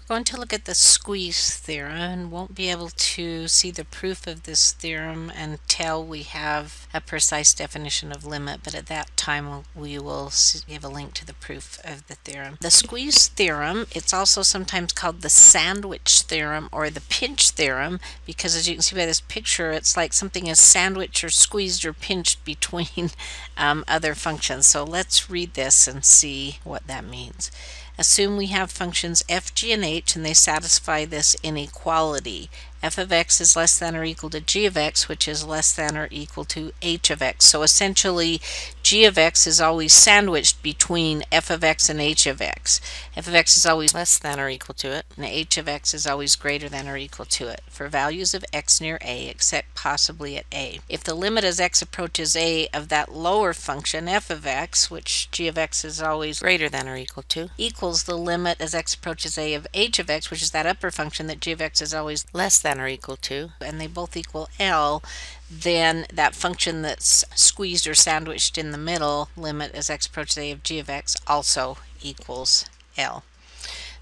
We're going to look at the squeeze theorem and won't be able to see the proof of this theorem until we have a precise definition of limit, but at that time we will give a link to the proof of the theorem. The squeeze theorem, it's also sometimes called the sandwich theorem or the pinch theorem, because as you can see by this picture, it's like something is sandwiched or squeezed or pinched between other functions. So let's read this and see what that means. Assume we have functions f, g, and h, and they satisfy this inequality. F of x is less than or equal to g of x, which is less than or equal to h of x. So essentially, g of x is always sandwiched between f of x and h of x. F of x is always less than or equal to it, and h of x is always greater than or equal to it for values of x near a, except possibly at a. If the limit as x approaches a of that lower function, f of x, which g of x is always greater than or equal to, equals the limit as x approaches a of h of x, which is that upper function that g of x is always less than or equal to, and they both equal L, then that function that's squeezed or sandwiched in the middle, limit as x approaches a of g of x, also equals L.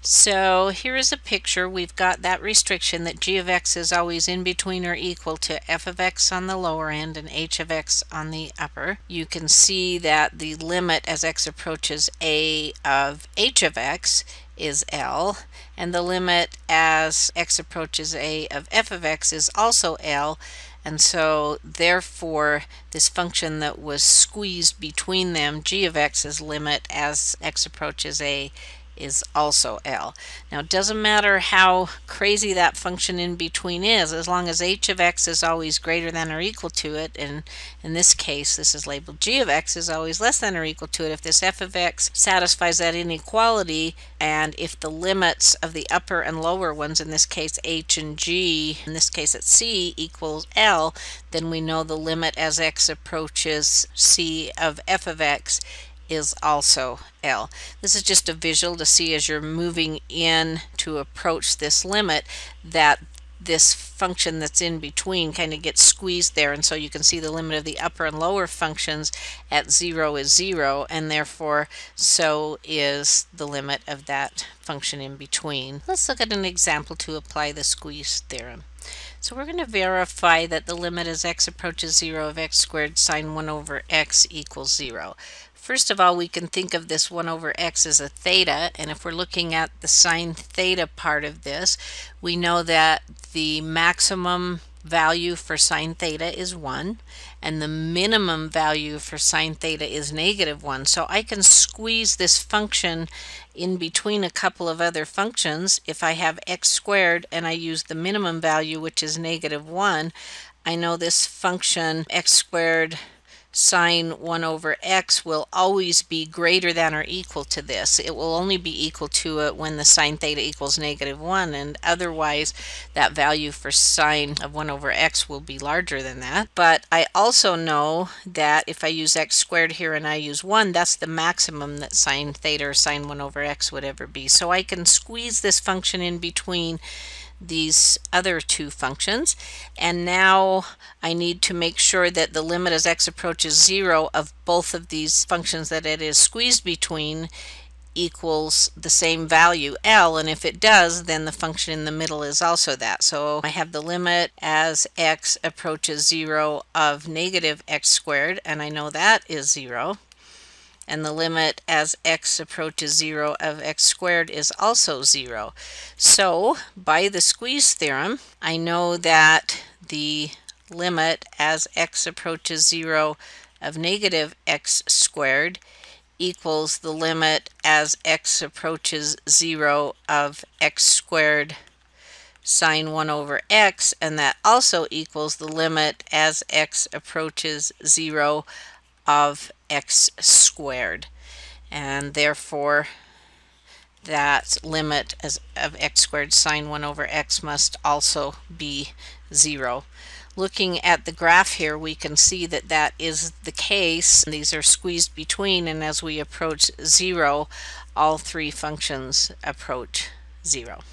So here is a picture. We've got that restriction that g of x is always in between or equal to f of x on the lower end and h of x on the upper. You can see that the limit as x approaches a of h of x is L, and the limit as x approaches a of f of x is also L, and so therefore this function that was squeezed between them, g of x's limit as x approaches a, is also L. Now it doesn't matter how crazy that function in between is, as long as h of x is always greater than or equal to it, and in this case this is labeled g of x is always less than or equal to it. If this f of x satisfies that inequality, and if the limits of the upper and lower ones, in this case h and g, in this case at c, equals L, then we know the limit as x approaches c of f of x is also L. This is just a visual to see as you're moving in to approach this limit that this function that's in between kind of gets squeezed there, and so you can see the limit of the upper and lower functions at 0 is 0, and therefore so is the limit of that function in between. Let's look at an example to apply the squeeze theorem. So we're going to verify that the limit as x approaches 0 of x squared sine 1 over x equals 0. First of all, we can think of this 1 over x as a theta, and if we're looking at the sine theta part of this, we know that the maximum value for sine theta is 1, and the minimum value for sine theta is -1. So I can squeeze this function in between a couple of other functions. If I have x squared and I use the minimum value, which is -1, I know this function x squared sine 1 over x will always be greater than or equal to this. It will only be equal to it when the sine theta equals -1, and otherwise that value for sine of 1 over x will be larger than that. But I also know that if I use x squared here and I use 1, that's the maximum that sine theta or sine 1 over x would ever be. So I can squeeze this function in between these other two functions, and now I need to make sure that the limit as x approaches 0 of both of these functions that it is squeezed between equals the same value, L, and if it does, then the function in the middle is also that. So I have the limit as x approaches 0 of -x squared, and I know that is 0. And the limit as x approaches 0 of x squared is also 0. So by the squeeze theorem, I know that the limit as x approaches 0 of -x squared equals the limit as x approaches 0 of x squared sine 1 over x, and that also equals the limit as x approaches 0 of x squared, and therefore that limit of x squared sine 1 over x must also be 0. Looking at the graph here, we can see that that is the case. These are squeezed between, and as we approach 0, all three functions approach 0.